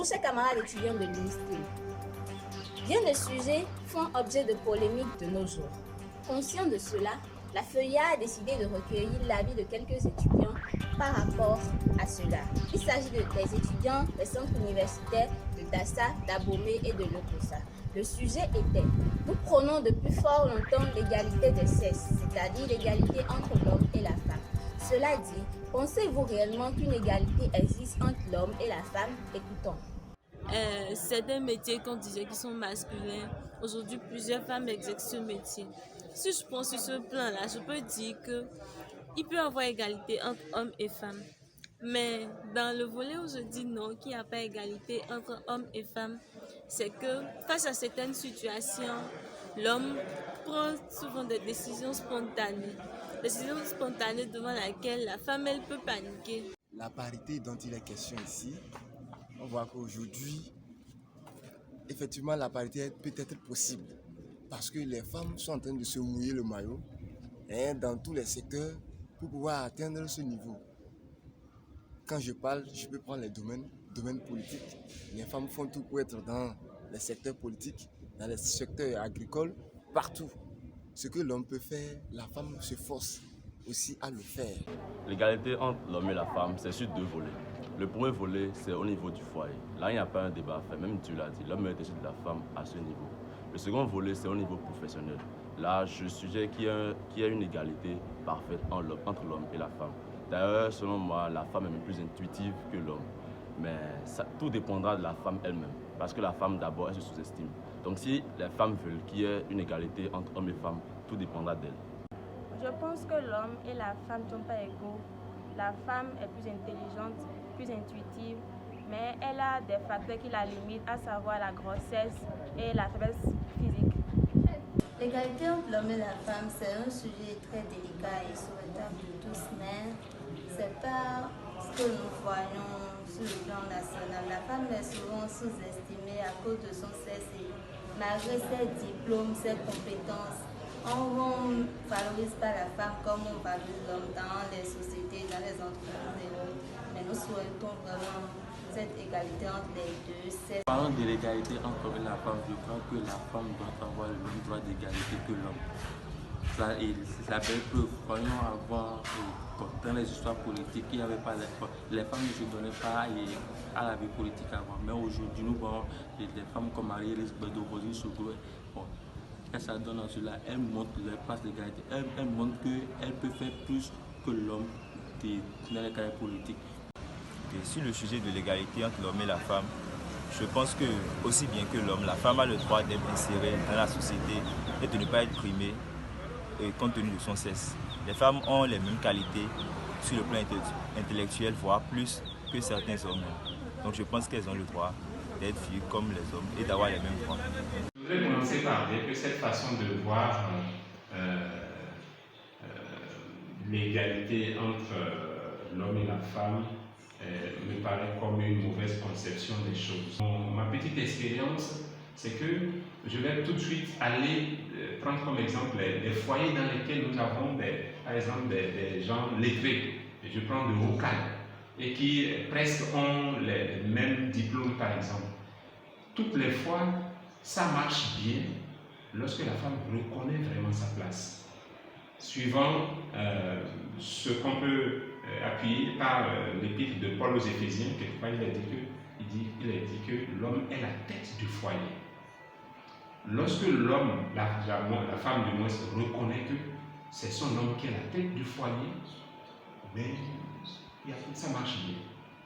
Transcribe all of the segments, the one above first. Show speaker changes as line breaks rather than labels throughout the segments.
chers camarades étudiants de l'UNISTRI, bien des sujets font objet de polémiques de nos jours. Conscient de cela, la FEUIA a décidé de recueillir l'avis de quelques étudiants par rapport à cela. Il s'agit des étudiants des centres universitaires de Dassa, d'Abomey et de Lokossa. Le sujet était: nous prônons depuis fort longtemps l'égalité des sexes, c'est-à-dire l'égalité entre l'homme et la femme. Cela dit, pensez-vous réellement qu'une égalité existe entre l'homme et la femme? Écoutons.
Certains métiers qu'on disait qui sont masculins, aujourd'hui plusieurs femmes exercent ce métier. Si je pense sur ce plan-là, je peux dire qu'il peut y avoir égalité entre hommes et femmes. Mais dans le volet où je dis non, qu'il n'y a pas égalité entre hommes et femmes, c'est que face à certaines situations, l'homme prend souvent des décisions spontanées. Décisions spontanées devant laquelle la femme, elle peut paniquer.
La parité dont il est question ici, on voit qu'aujourd'hui, effectivement, la parité peut être possible parce que les femmes sont en train de se mouiller le maillot dans tous les secteurs pour pouvoir atteindre ce niveau. Quand je parle, je peux prendre les domaines politiques. Les femmes font tout pour être dans les secteurs politiques, dans les secteurs agricoles, partout. Ce que l'homme peut faire, la femme se force aussi à le faire.
L'égalité entre l'homme et la femme, c'est sur deux volets. Le premier volet, c'est au niveau du foyer. Là, il n'y a pas un débat à faire, même tu l'as dit, l'homme est au-dessus de la femme à ce niveau. Le second volet, c'est au niveau professionnel. Là, je suggère qu'il y a une égalité parfaite entre l'homme et la femme. D'ailleurs, selon moi, la femme est même plus intuitive que l'homme. Mais tout dépendra de la femme elle-même. Parce que la femme, d'abord, elle se sous-estime. Donc si les femmes veulent qu'il y ait une égalité entre hommes et femmes, tout dépendra d'elle.
Je pense que l'homme et la femme ne sont pas égaux. La femme est plus intelligente, plus intuitive, mais elle a des facteurs qui la limitent, à savoir la grossesse et la faiblesse physique.
L'égalité entre l'homme et la femme, c'est un sujet très délicat et souhaitable de tous, mais c'est pas ce que nous voyons sur le plan national. La femme est souvent sous-estimée à cause de son sexe et malgré ses diplômes, ses compétences. On ne valorise pas la femme comme on valorise l'homme dans les sociétés, dans les entreprises et autres. Mais nous souhaitons vraiment cette égalité entre les deux sexes.
Parlant de l'égalité entre l'homme et la femme, je crois que la femme doit avoir le même droit d'égalité que l'homme. C'est la belle preuve. Voyons avant, dans les histoires politiques, il n'y avait pas les femmes ne se donnaient pas à la vie politique avant. Mais aujourd'hui, nous voyons des femmes comme Marie-Elisabeth Rosine Sougoué. Et ça donne en cela, elle montre leur place d'égalité. Elle montre qu'elle peut faire plus que l'homme dans les carrières politiques.
Et sur le sujet de l'égalité entre l'homme et la femme, je pense que, aussi bien que l'homme, la femme a le droit d'être insérée dans la société et de ne pas être primée compte tenu de son sexe. Les femmes ont les mêmes qualités sur le plan intellectuel, voire plus que certains hommes. Donc je pense qu'elles ont le droit d'être vues comme les hommes et d'avoir les mêmes droits.
Je voudrais commencer par dire que cette façon de voir l'égalité entre l'homme et la femme me paraît comme une mauvaise conception des choses. Ma petite expérience, c'est que je vais tout de suite aller prendre comme exemple les foyers dans lesquels nous avons par exemple des gens lettrés. Je prends de hauts cadres et qui presque ont les mêmes diplômes par exemple. Toutes les fois, ça marche bien lorsque la femme reconnaît vraiment sa place. Suivant ce qu'on peut appuyer par l'épître de Paul aux Éphésiens, quelque part il a dit que l'homme est la tête du foyer. Lorsque l'homme, la femme du moins, reconnaît que c'est son homme qui est la tête du foyer, mais ça marche bien.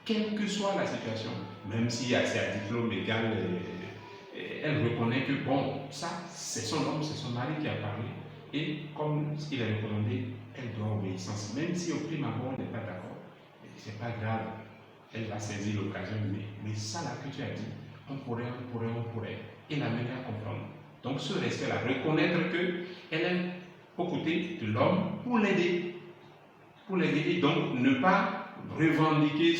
Quelle que soit la situation, même si c'est à diplôme égal, elle reconnaît que bon, ça c'est son homme, c'est son mari qui a parlé, et comme il a recommandé, elle doit obéissance. Même si au prime abord on n'est pas d'accord, c'est pas grave, elle va saisir l'occasion, mais ça là que tu as dit, on pourrait, et la mener à comprendre. Donc ce respect-là, reconnaître qu'elle est aux côtés de l'homme pour l'aider, et donc ne pas revendiquer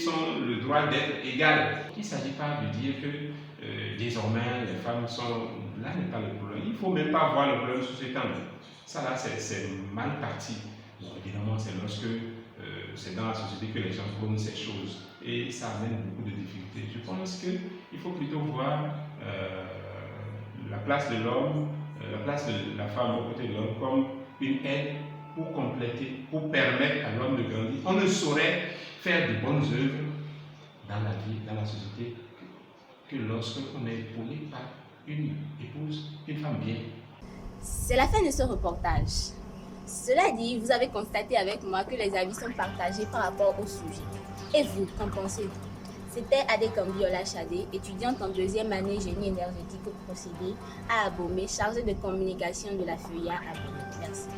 le droit d'être égal. Il ne s'agit pas de dire que désormais les femmes sont... Là n'est pas le problème. Il ne faut même pas voir le problème sous cet angle. Ça là c'est mal parti. Bon, évidemment c'est lorsque c'est dans la société que les gens prônent ces choses. Et ça amène beaucoup de difficultés. Je pense qu'il faut plutôt voir la place de l'homme, la place de la femme aux côtés de l'homme comme une aide pour compléter, pour permettre à l'homme de grandir. On ne saurait faire de bonnes œuvres dans la vie, dans la société, que lorsqu'on est épaulé par une épouse, une femme bien.
C'est la fin de ce reportage. Cela dit, vous avez constaté avec moi que les avis sont partagés par rapport au sujet. Et vous, qu'en pensez-vous? C'était Adé Kambiola Chadé, étudiante en 2e année génie énergétique au procédé à Abomey, chargée de communication de la FEIA Abomey. Merci.